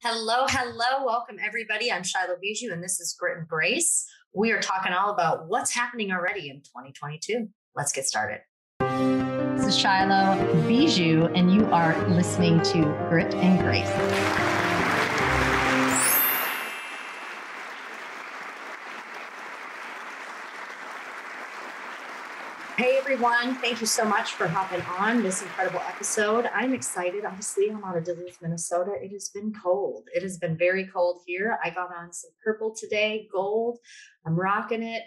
Hello, hello. Welcome, everybody. I'm Shylo Bijold, and this is Grit and Grace. We are talking all about what's happening already in 2022. Let's get started. This is Shylo Bijold, and you are listening to Grit and Grace. Hey, everyone. Thank you so much for hopping on this incredible episode. I'm excited. Obviously, I'm out of Duluth, Minnesota. It has been cold. It has been very cold here. I got on some purple today, gold. I'm rocking it.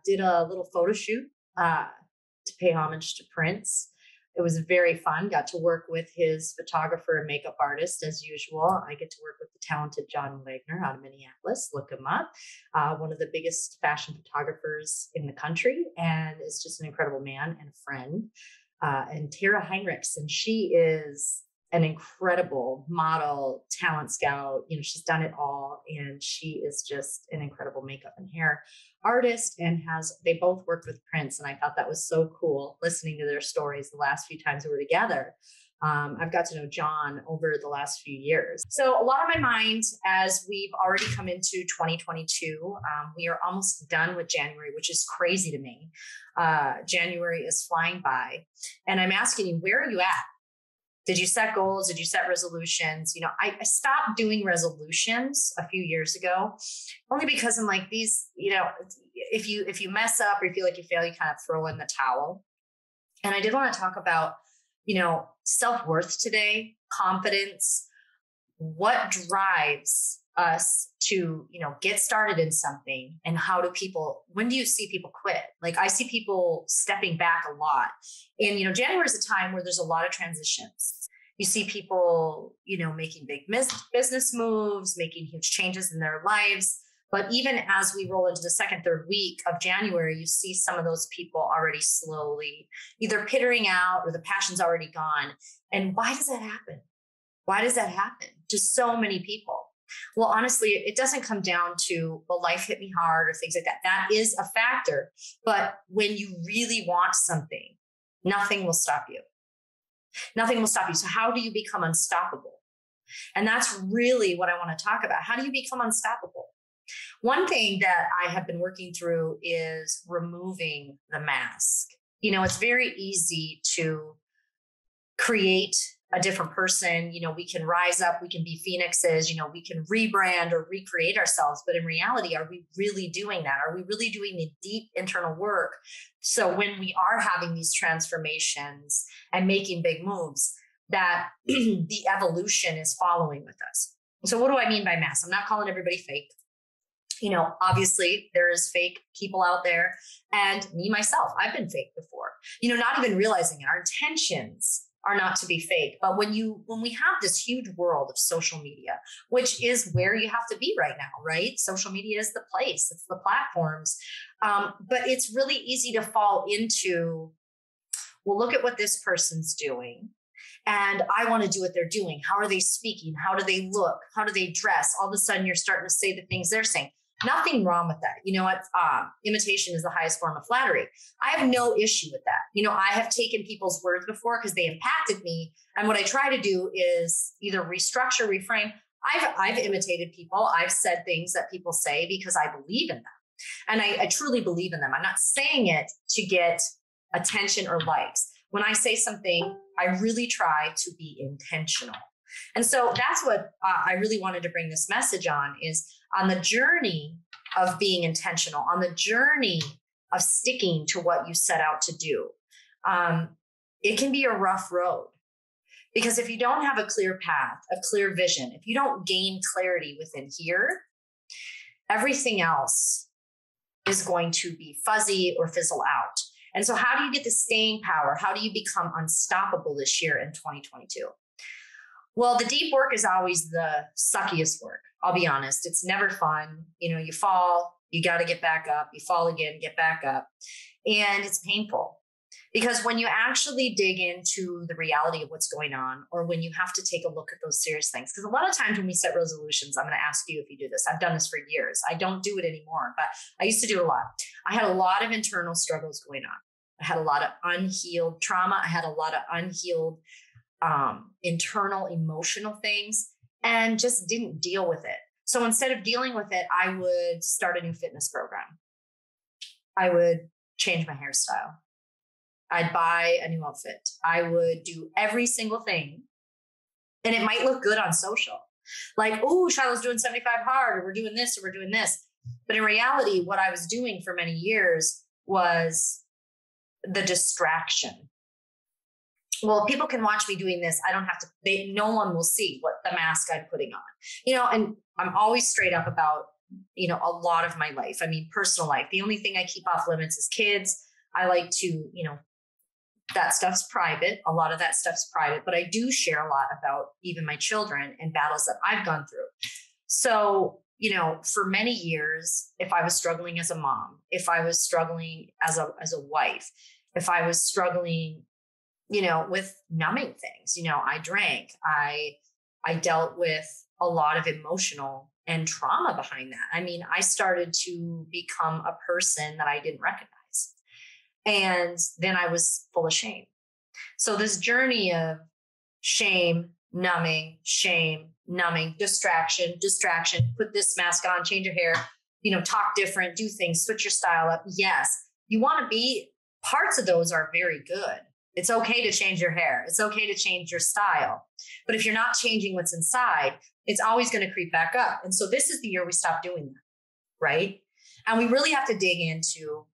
Did a little photo shoot to pay homage to Prince. It was very fun. Got to work with his photographer and makeup artist as usual. I get to work with the talented John Wagner out of Minneapolis. Look him up. One of the biggest fashion photographers in the country, and is just an incredible man and a friend. And Tara Heinrichs, and she is an incredible model, talent scout. You know, she's done it all, and she is just an incredible makeup and hair artist, and they both worked with Prince. And I thought that was so cool listening to their stories the last few times we were together. I've got to know John over the last few years. So a lot on my mind as we've already come into 2022. We are almost done with January, which is crazy to me. January is flying by, and I'm asking you, where are you at? Did you set goals? Did you set resolutions? You know, I stopped doing resolutions a few years ago, only because I'm like, these, you know, if you mess up or you feel like you fail, you kind of throw in the towel. And I did want to talk about, you know, self-worth today, confidence, what drives us to, you know, get started in something, and when do you see people quit? Like, I see people stepping back a lot. And, you know, January is a time where there's a lot of transitions. You see people, you know, making big business moves, making huge changes in their lives. But even as we roll into the second, third week of January, you see some of those people already slowly either pittering out, or the passion's already gone. And why does that happen? Why does that happen to so many people? Well, honestly, it doesn't come down to, well, life hit me hard or things like that. That is a factor. But when you really want something, nothing will stop you. Nothing will stop you. So how do you become unstoppable? And that's really what I want to talk about. How do you become unstoppable? One thing that I have been working through is removing the mask. You know, it's very easy to create a different person. You know, we can rise up, we can be phoenixes, you know, we can rebrand or recreate ourselves. But in reality, are we really doing that? Are we really doing the deep internal work? So when we are having these transformations and making big moves, that the evolution is following with us. So what do I mean by mask? I'm not calling everybody fake. You know, obviously there is fake people out there, and me, myself, I've been fake before, you know, not even realizing it. Our intentions are not to be fake. But when we have this huge world of social media, which is where you have to be right now, right? Social media is the place, it's the platforms. But it's really easy to fall into, well, look at what this person's doing, and I want to do what they're doing. How are they speaking? How do they look? How do they dress? All of a sudden you're starting to say the things they're saying. Nothing wrong with that. You know what? Imitation is the highest form of flattery. I have no issue with that. You know, I have taken people's words before because they impacted me. And what I try to do is either restructure, reframe. I've imitated people. I've said things that people say because I believe in them. And I truly believe in them. I'm not saying it to get attention or likes. When I say something, I really try to be intentional. And so that's what I really wanted to bring this message on, is on the journey of being intentional, on the journey of sticking to what you set out to do. It can be a rough road, because if you don't have a clear path, a clear vision, if you don't gain clarity within here, everything else is going to be fuzzy or fizzle out. And so how do you get the staying power? How do you become unstoppable this year in 2022? Well, the deep work is always the suckiest work. I'll be honest. It's never fun. You know, you fall, you got to get back up, you fall again, get back up. And it's painful, because when you actually dig into the reality of what's going on, or when you have to take a look at those serious things, because a lot of times when we set resolutions, I'm going to ask you if you do this. I've done this for years. I don't do it anymore, but I used to do a lot. I had a lot of internal struggles going on. I had a lot of unhealed trauma. I had a lot of unhealed internal emotional things. and just didn't deal with it. So instead of dealing with it, I would start a new fitness program. I would change my hairstyle. I'd buy a new outfit. I would do every single thing. And it might look good on social. Like, oh, Shylo's doing 75 hard, or we're doing this, or we're doing this. But in reality, what I was doing for many years was the distraction. Well, people can watch me doing this. I don't have to, no one will see what the mask I'm putting on, and I'm always straight up about, a lot of my life. I mean, personal life. The only thing I keep off limits is kids. I like to, that stuff's private. A lot of that stuff's private, but I do share a lot about even my children and battles that I've gone through. So, for many years, if I was struggling as a mom, if I was struggling as a wife, if I was struggling, with numbing things, I drank, I dealt with a lot of emotional and trauma behind that. I mean, I started to become a person that I didn't recognize. And then I was full of shame. So this journey of shame, numbing, distraction, put this mask on, change your hair, talk different, do things, switch your style up. Yes, you want to be, parts of those are very good. It's okay to change your hair. It's okay to change your style. But if you're not changing what's inside, it's always going to creep back up. And so this is the year we stop doing that, right? And we really have to dig into,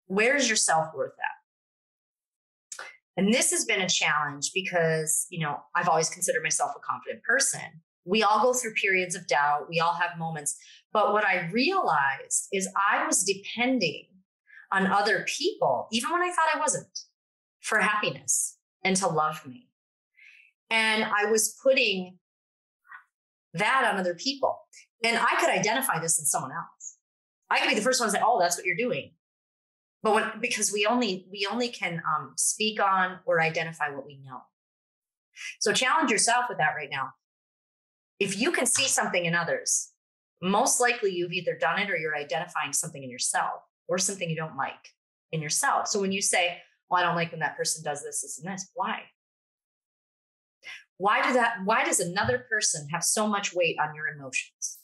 where's your self-worth at? And this has been a challenge because, I've always considered myself a confident person. We all go through periods of doubt. We all have moments. But what I realized is I was depending on other people, even when I thought I wasn't, for happiness and to love me. And I was putting that on other people. And I could identify this in someone else. I could be the first one to say, oh, that's what you're doing. But because we only can speak on or identify what we know. So challenge yourself with that right now. If you can see something in others, most likely you've either done it or you're identifying something in yourself or something you don't like in yourself. So when you say, well, I don't like when that person does this, this, and this, why? Why does another person have so much weight on your emotions?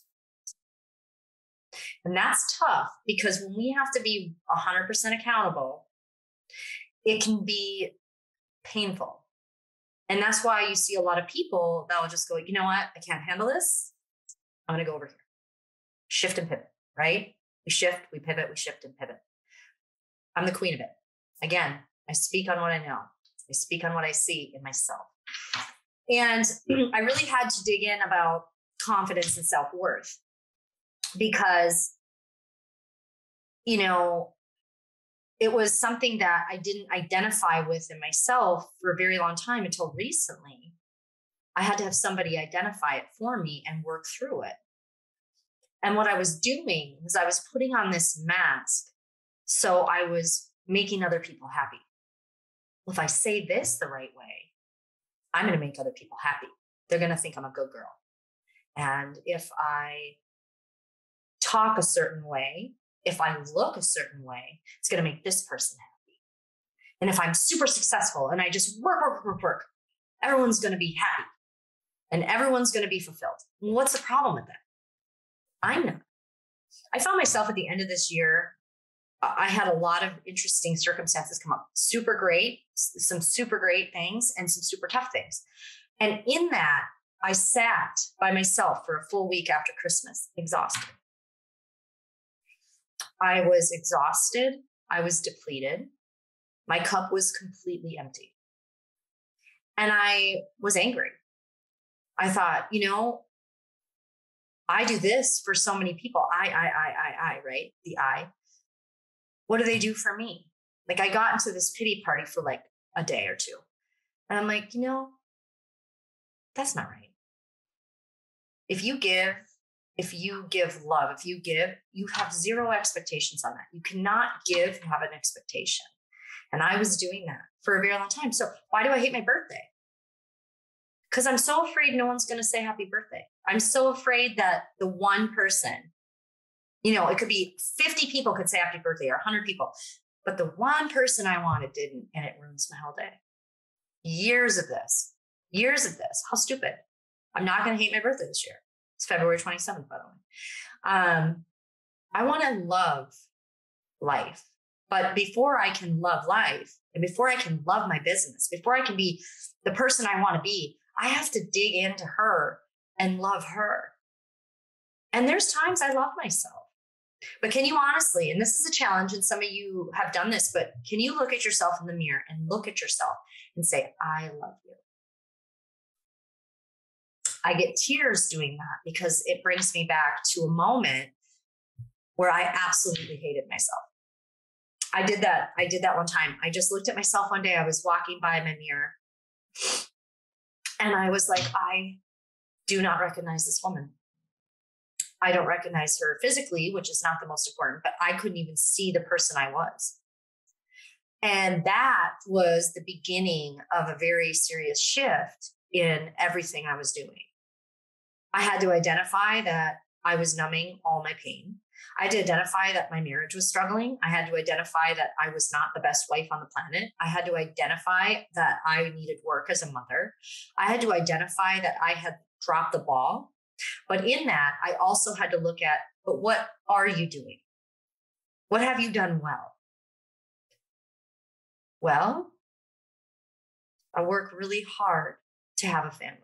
And that's tough because when we have to be 100% accountable, it can be painful. And that's why you see a lot of people that will just go, you know what? I can't handle this. I'm going to go over here. Shift and pivot, right? We shift, we pivot, we shift and pivot. I'm the queen of it. Again, I speak on what I know. I speak on what I see in myself. And I really had to dig in about confidence and self-worth because, it was something that I didn't identify with in myself for a very long time until recently. I had to have somebody identify it for me and work through it. And what I was doing was I was putting on this mask. So I was making other people happy. Well, if I say this the right way, I'm going to make other people happy. They're going to think I'm a good girl. And if I talk a certain way, if I look a certain way, it's going to make this person happy. And if I'm super successful and I just work, everyone's going to be happy and everyone's going to be fulfilled. What's the problem with that? I'm not. I found myself at the end of this year, I had a lot of interesting circumstances come up. Super great, some super great things and some super tough things. And in that, I sat by myself for a full week after Christmas, exhausted. I was exhausted. I was depleted. My cup was completely empty. And I was angry. I thought, I do this for so many people. I, right? The I. What do they do for me? Like I got into this pity party for like a day or two. And I'm like, that's not right. If you give love, you have zero expectations on that. You cannot give and have an expectation. And I was doing that for a very long time. So why do I hate my birthday? Because I'm so afraid no one's going to say happy birthday. I'm so afraid that the one person, it could be 50 people could say happy birthday or 100 people, but the one person I wanted didn't, and it ruins my whole day. Years of this. How stupid. I'm not going to hate my birthday this year. It's February 27th, by the way. I want to love life. But before I can love life, and before I can love my business, before I can be the person I want to be, I have to dig into her and love her. And there's times I love myself. But can you honestly, and this is a challenge, and some of you have done this, but can you look at yourself in the mirror and look at yourself and say, I love you? I get tears doing that because it brings me back to a moment where I absolutely hated myself. I did that one time. I just looked at myself one day. I was walking by my mirror and I was like, I do not recognize this woman. I don't recognize her physically, which is not the most important, but I couldn't even see the person I was. And that was the beginning of a very serious shift in everything I was doing. I had to identify that I was numbing all my pain. I had to identify that my marriage was struggling. I had to identify that I was not the best wife on the planet. I had to identify that I needed work as a mother. I had to identify that I had dropped the ball. But in that, I also had to look at, but what are you doing? What have you done well? Well, I work really hard to have a family.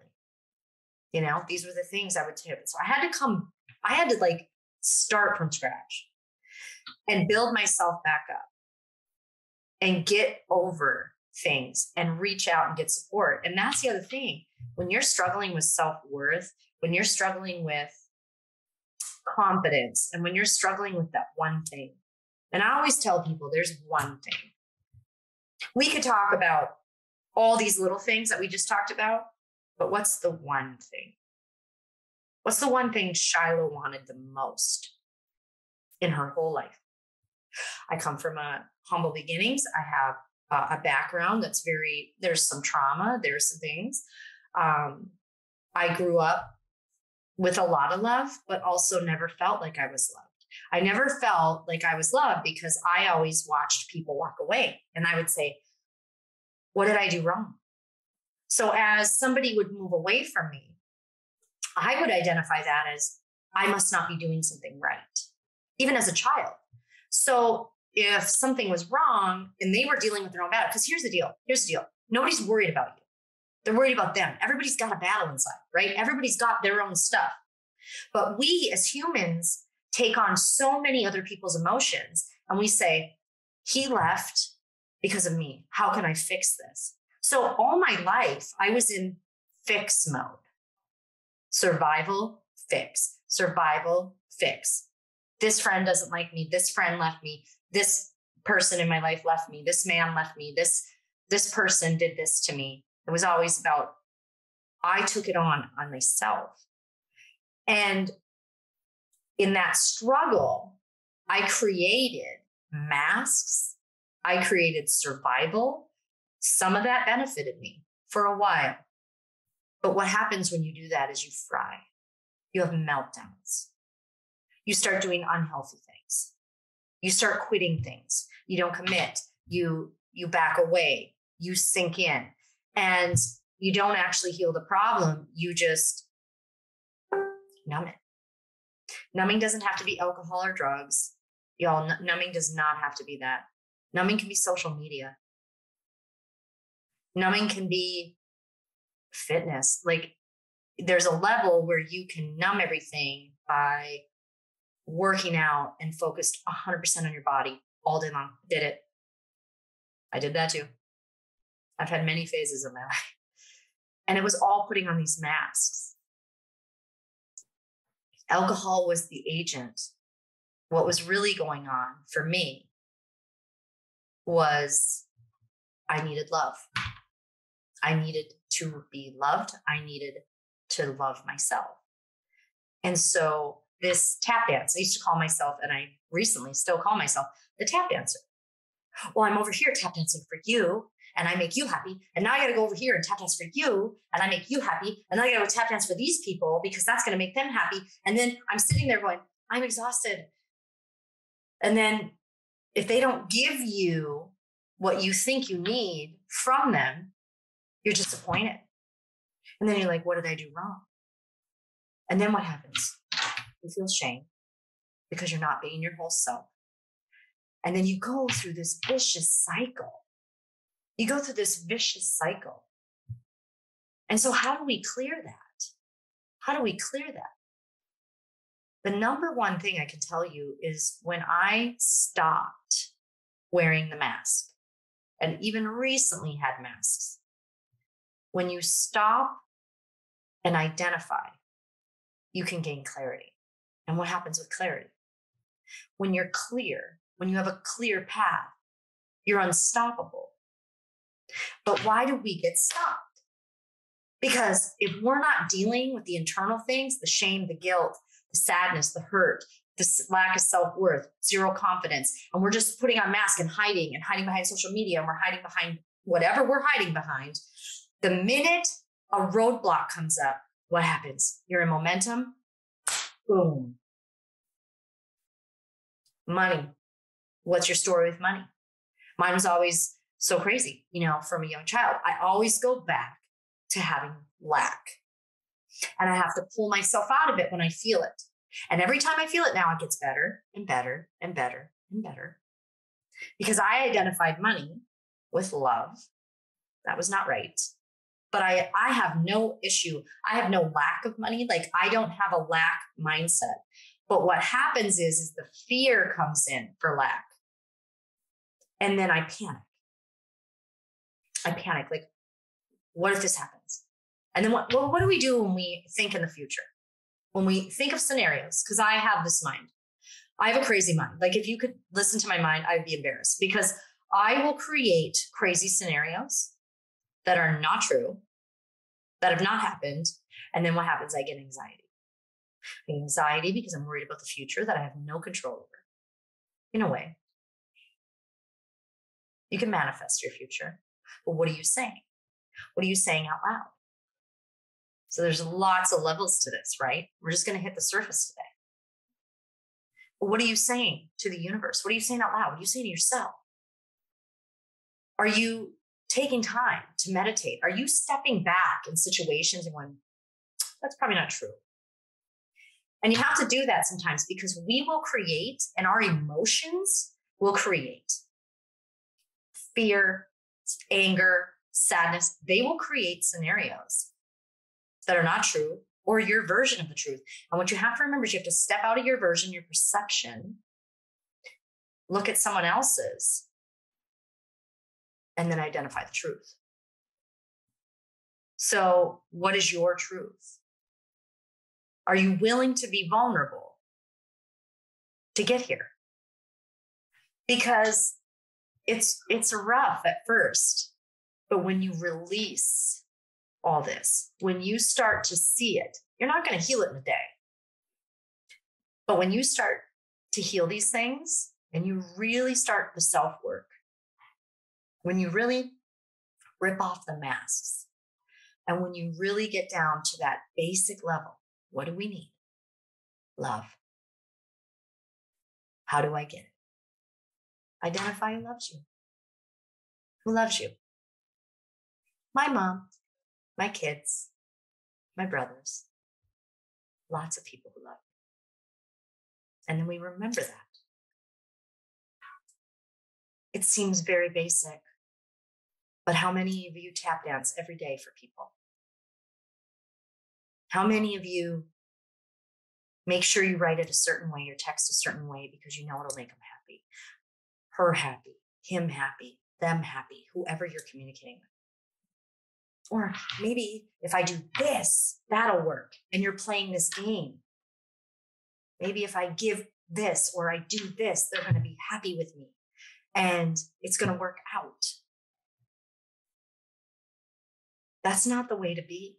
You know, these were the things I would do. So I had to start from scratch and build myself back up and get over things and reach out and get support. And that's the other thing. When you're struggling with self-worth, when you're struggling with confidence, and when you're struggling with that one thing, and I always tell people there's one thing. We could talk about all these little things that we just talked about, but what's the one thing? What's the one thing Shylo wanted the most in her whole life? I come from humble beginnings. I have a background that's there's some trauma, there's some things. I grew up with a lot of love, but also never felt like I was loved. I never felt like I was loved because I always watched people walk away. And I would say, what did I do wrong? So as somebody would move away from me, I would identify that as I must not be doing something right, even as a child. So if something was wrong and they were dealing with their own battle, because here's the deal. Nobody's worried about you. They're worried about them. Everybody's got a battle inside, right? Everybody's got their own stuff. But we as humans take on so many other people's emotions and we say, he left because of me. How can I fix this? So all my life, I was in fix mode. Survival, fix. Survival, fix. This friend doesn't like me. This friend left me. This person in my life left me. This man left me. This person did this to me. It was always about, I took it on myself. And in that struggle, I created masks. I created survival. Some of that benefited me for a while. But what happens when you do that is you fry. You have meltdowns. You start doing unhealthy things. You start quitting things. You don't commit. You back away. You sink in. And you don't actually heal the problem. You just numb it. Numbing doesn't have to be alcohol or drugs. Y'all, numbing does not have to be that. Numbing can be social media. Numbing can be fitness. Like there's a level where you can numb everything by working out and focused 100% on your body all day long. Did it. I did that too. I've had many phases of my life. And it was all putting on these masks. Alcohol was the agent. What was really going on for me was I needed love. I needed to be loved. I needed to love myself. And so this tap dance, I used to call myself, and I recently still call myself the tap dancer. Well, I'm over here tap dancing for you, and I make you happy. And now I got to go over here and tap dance for you, and I make you happy. And then I got to go tap dance for these people because that's going to make them happy. And then I'm sitting there going, I'm exhausted. And then if they don't give you what you think you need from them, you're disappointed. And then you're like, what did I do wrong? And then what happens? You feel shame because you're not being your whole self. And then you go through this vicious cycle. And so how do we clear that? The number one thing I can tell you is when I stopped wearing the mask, and even recently had masks, when you stop and identify, you can gain clarity. And what happens with clarity? When you're clear, when you have a clear path, you're unstoppable. But why do we get stopped? Because if we're not dealing with the internal things, the shame, the guilt, the sadness, the hurt, the lack of self-worth, zero confidence, and we're just putting on masks and hiding behind social media, and we're hiding behind whatever we're hiding behind, the minute a roadblock comes up, what happens? You're in momentum. Boom. Money. What's your story with money? Mine was always so crazy, from a young child. I always go back to having lack. And I have to pull myself out of it when I feel it. And every time I feel it now, it gets better and better and better and better. Because I identified money with love. That was not right. But I have no issue. I have no lack of money. Like, I don't have a lack mindset. But what happens is the fear comes in for lack. And then I panic. Like, what if this happens? And then what do we do when we think in the future? When we think of scenarios, because I have this mind. I have a crazy mind. Like, if you could listen to my mind, I'd be embarrassed, because I will create crazy scenarios that are not true, that have not happened. And then what happens? I get anxiety. Anxiety because I'm worried about the future that I have no control over. In a way, you can manifest your future. But what are you saying? What are you saying out loud? So there's lots of levels to this, right? We're just going to hit the surface today. But what are you saying to the universe? What are you saying out loud? What are you saying to yourself? Are you taking time to meditate? Are you stepping back in situations and going, that's probably not true? And you have to do that sometimes, because we will create, and our emotions will create fear, anger, sadness. They will create scenarios that are not true, or your version of the truth. And what you have to remember is you have to step out of your version, your perception, look at someone else's, and then identify the truth. So what is your truth? Are you willing to be vulnerable to get here? Because it's rough at first, but when you release all this, when you start to see it, you're not going to heal it in a day. But when you start to heal these things and you really start the self-work, when you really rip off the masks, and when you really get down to that basic level, what do we need? Love. How do I get it? Identify who loves you. Who loves you? My mom, my kids, my brothers, lots of people who love me. And then we remember that. It seems very basic, but how many of you tap dance every day for people? How many of you make sure you write it a certain way or text a certain way because you know it'll make them happy, her happy, him happy, them happy, whoever you're communicating with? Or maybe if I do this, that'll work. And you're playing this game. Maybe if I give this or I do this, they're going to be happy with me and it's going to work out. That's not the way to be.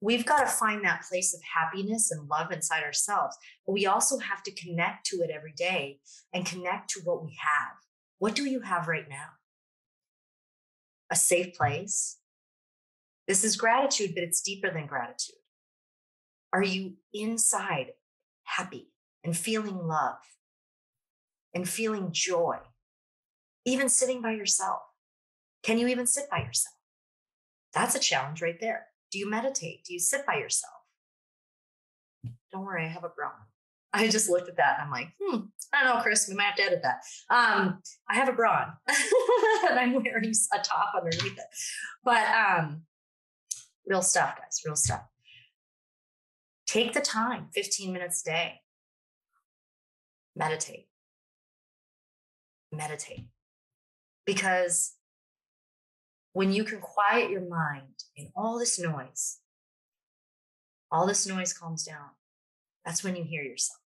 We've got to find that place of happiness and love inside ourselves. But we also have to connect to it every day and connect to what we have. What do you have right now? A safe place. This is gratitude, but it's deeper than gratitude. Are you inside happy and feeling love and feeling joy? Even sitting by yourself. Can you even sit by yourself? That's a challenge right there. Do you meditate? Do you sit by yourself? don't worry, I have a bra. I just looked at that and I'm like, I don't know, Chris, we might have to edit that. I have a bra and I'm wearing a top underneath it. But real stuff, guys, real stuff. Take the time, 15 minutes a day. Meditate. Meditate. Because when you can quiet your mind in all this noise calms down. That's when you hear yourself.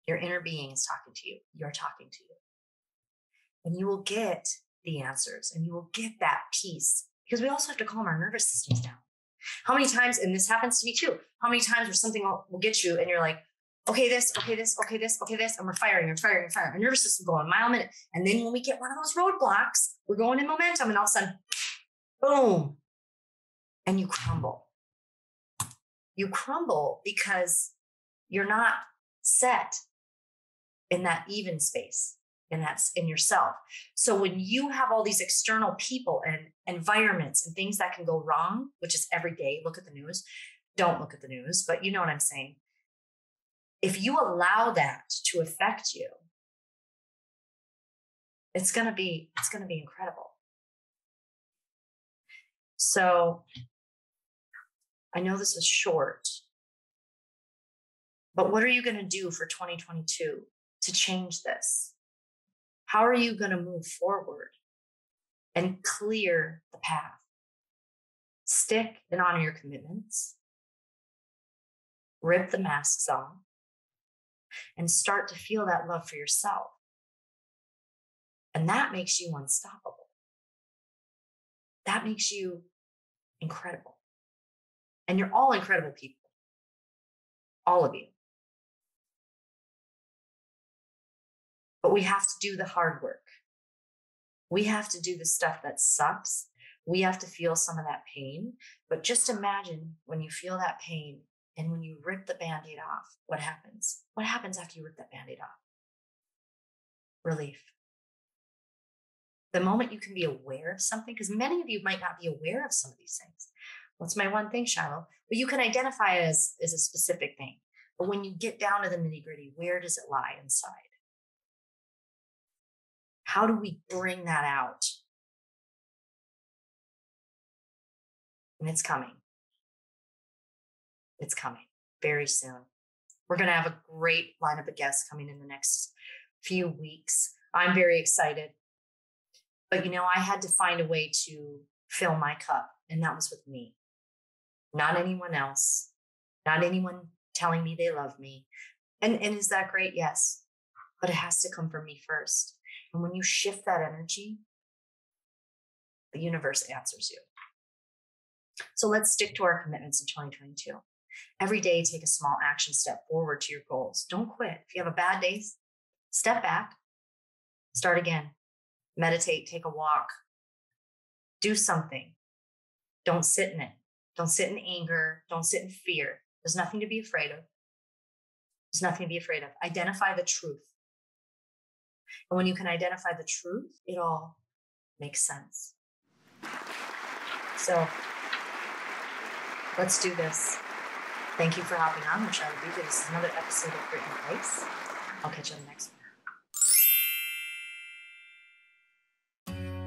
Your inner being is talking to you. You're talking to you. And you will get the answers and you will get that peace, because we also have to calm our nervous systems down. How many times, and this happens to me too, how many times where something will get you and you're like, okay, this, okay, this, okay, this, okay, this, and we're firing. Our nervous system going a mile a minute. And then when we get one of those roadblocks, we're going in momentum and all of a sudden, boom, and you crumble. You crumble because you're not set in that even space, and that's in yourself. So when you have all these external people and environments and things that can go wrong, which is every day, look at the news, don't look at the news, but you know what I'm saying. If you allow that to affect you, it's going to be incredible. So I know this is short, but what are you going to do for 2022 to change this? How are you going to move forward and clear the path? Stick and honor your commitments. Rip the masks off and start to feel that love for yourself. And that makes you unstoppable. That makes you incredible. And you're all incredible people. All of you. But we have to do the hard work. We have to do the stuff that sucks. We have to feel some of that pain. But just imagine when you feel that pain and when you rip the Band-Aid off, what happens? What happens after you rip that Band-Aid off? Relief. The moment you can be aware of something, because many of you might not be aware of some of these things. What's my one thing, Shylo? But you can identify it as a specific thing. But when you get down to the nitty-gritty, where does it lie inside? How do we bring that out? And it's coming. It's coming very soon. We're going to have a great lineup of guests coming in the next few weeks. I'm very excited. But, I had to find a way to fill my cup, and that was with me. Not anyone else. Not anyone telling me they love me. And is that great? Yes. But it has to come from me first. And when you shift that energy, the universe answers you. So let's stick to our commitments in 2022. Every day, take a small action step forward to your goals. Don't quit. If you have a bad day, step back, start again. Meditate, take a walk, do something. Don't sit in it. Don't sit in anger. Don't sit in fear. There's nothing to be afraid of. There's nothing to be afraid of. Identify the truth. And when you can identify the truth, it all makes sense. So let's do this. Thank you for hopping on with Shylo Bijold. This is another episode of Grit and Grace. I'll catch you on the next one.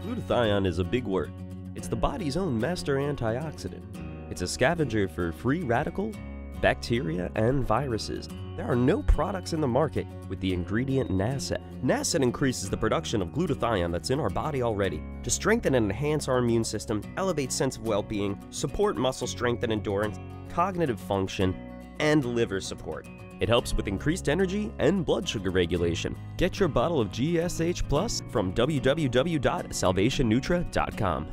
Glutathione is a big word. It's the body's own master antioxidant. It's a scavenger for free radical, bacteria, and viruses. There are no products in the market with the ingredient Nasset. Nasset increases the production of glutathione that's in our body already to strengthen and enhance our immune system, elevate sense of well-being, support muscle strength and endurance, cognitive function, and liver support. It helps with increased energy and blood sugar regulation. Get your bottle of GSH Plus from www.salvationnutra.com.